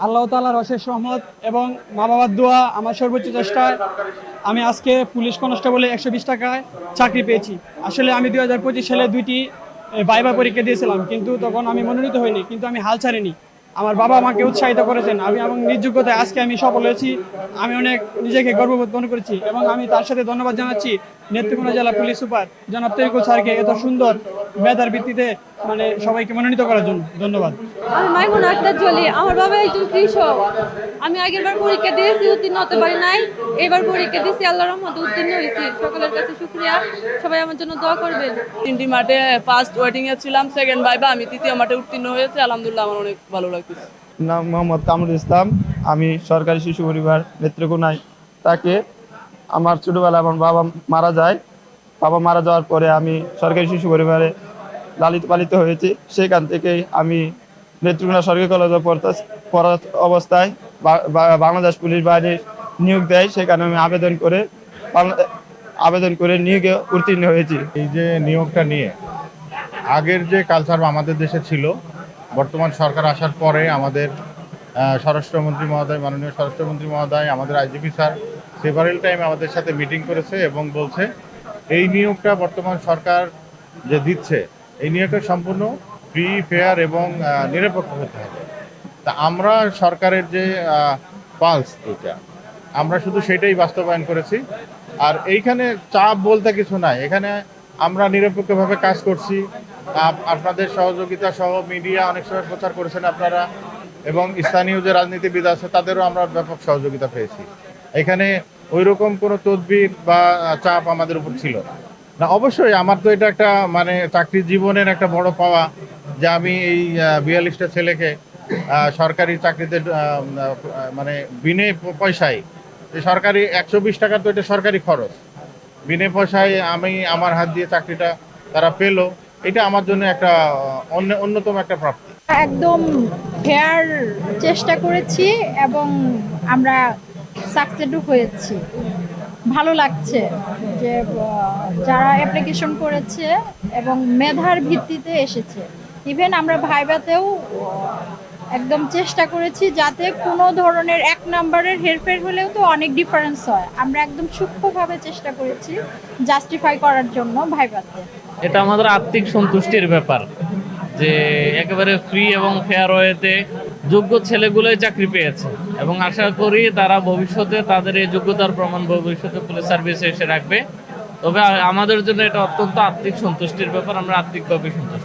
আল্লাহ তাআলার অশেষ রহমত এবং মা বাবার দোয়া, আমার সর্বোচ্চ চেষ্টায় আমি আজকে পুলিশ কনস্টেবলে 120 টাকায় চাকরি পেয়েছি। আসলে আমি 2025 সালে দুইটি ভাইবা পরীক্ষা দিয়েছিলাম, কিন্তু তখন আমি মনোনীত হইনি, কিন্তু আমি হাল ছাড়িনি। আমার বাবা আমাকে উৎসাহিত করেছেন, আমি এবং নিজ যোগ্যতায় আজকে আমি সফল হয়েছি। আমি অনেক নিজেকে গর্ববোধ মনে করেছি এবং আমি তার সাথে ধন্যবাদ জানাচ্ছি নেত্রকোনা জেলা পুলিশ সুপার জনাব তরিকুল স্যারকে এত সুন্দর মেধার ভিত্তিতে সবাইকে মনোনীত করার জন্য ধন্যবাদ। আমি মাইমুনা আক্তার জলি। আমার বাবা একজন কৃষক। আমি আগেরবার পরীক্ষা দিয়েছি, উত্তীর্ণ হতে পারি নাই। এবার পরীক্ষা দিয়েছি, আল্লাহর রহমতে উত্তীর্ণ হয়েছি। সকলের কাছে শুকরিয়া, সবাই আমার জন্য দোয়া করবেন। 3টি মাঠে ফার্স্ট ওয়েটিং এ ছিলাম, সেকেন্ড ভাইবা আমি তৃতীয় মাঠে উত্তীর্ণ হয়েছে। আলহামদুলিল্লাহ, আমার অনেক ভালো লাগতেছে। নাম মোহাম্মদ কামরুল ইসলাম। আমি সরকারি শিশু পরিবার নেত্রকোনায় তাকে আমার ছোটবেলায় আমার বাবা মারা যায়। বাবা মারা যাওয়ার পরে আমি সরকারি শিশু পরিবারে লালিত পালিত হয়েছি। সেখান থেকেই আমি নেত্রকোনা সরকারি কলেজে পড়া অবস্থায় বাংলাদেশ পুলিশ বাহিনীর নিয়োগ দেয়। সেখানে আমি আবেদন করে নিয়োগে উত্তীর্ণ হয়েছি। এই যে নিয়োগটা নিয়ে আগের যে কালচার আমাদের দেশে ছিল, বর্তমান সরকার আসার পরে আমাদের স্বরাষ্ট্রমন্ত্রী মহোদয়, মাননীয় স্বরাষ্ট্রমন্ত্রী মহোদয়, আমাদের আইজিপি স্যার সেভারেল টাইম আমাদের সাথে মিটিং করেছে এবং বলছে এই নিয়োগটা বর্তমান সরকার যে দিচ্ছে, এই নিয়োগটা সম্পূর্ণ ফ্রি, ফেয়ার এবং নিরপেক্ষ হতে হবে। তা আমরা সরকারের যে পালস, এটা আমরা শুধু সেটাই বাস্তবায়ন করেছি। আর এইখানে চাপ বলতে কিছু নাই, এখানে আমরা নিরপেক্ষভাবে কাজ করছি। আপনাদের সহযোগিতা সহ মিডিয়া অনেক সময় প্রচার করেছেন আপনারা, এবং স্থানীয় যে রাজনীতিবিদ আছে তাদেরও আমরা ব্যাপক সহযোগিতা পেয়েছি। এখানে ওই রকম কোনো তদবির বা চাপ আমাদের উপর ছিল না। না, অবশ্যই আমার তো এটা একটা মানে চাকরি জীবনের একটা বড় পাওয়া যে আমি এই 42টা ছেলেকে সরকারি চাকরিতে মানে বিনে পয়সায়, সরকারি 120 টাকা তো এটা সরকারি খরচ, বিনে পয়সায় আমি আমার হাত দিয়ে চাকরিটা তারা পেলো। এটা আমার জন্য একটা অন্যতম একটা প্রাপ্তি। একদম ফেয়ার চেষ্টা করেছি এবং আমরা সাকসেসও হয়েছি। ভালো লাগছে যে যারা অ্যাপ্লিকেশন করেছে এবং মেধার ভিত্তিতে এসেছে। ইভেন আমরা ভাইভাতেও একদম চেষ্টা করেছি যাতে কোনো ধরনের 1 নাম্বারের হেরফের হলেও তো অনেক ডিফারেন্স হয়, আমরা একদম সূক্ষ্মভাবে চেষ্টা করেছি জাস্টিফাই করার জন্য ভাইভাতে। এটা আমাদের আত্মিক সন্তুষ্টির ব্যাপার যে একেবারে ফ্রি এবং ফেয়ার ওয়েতে যোগ্য ছেলেগুলোই চাকরি পেয়েছে এবং আশা করি তারা ভবিষ্যতে তাদের এই যোগ্যতার প্রমাণ ভবিষ্যতে পুলিশ সার্ভিসে এসে রাখবে। তবে আমাদের জন্য এটা অত্যন্ত আত্মিক সন্তুষ্টির ব্যাপার, আমরা আত্মিকভাবে সন্তুষ্ট।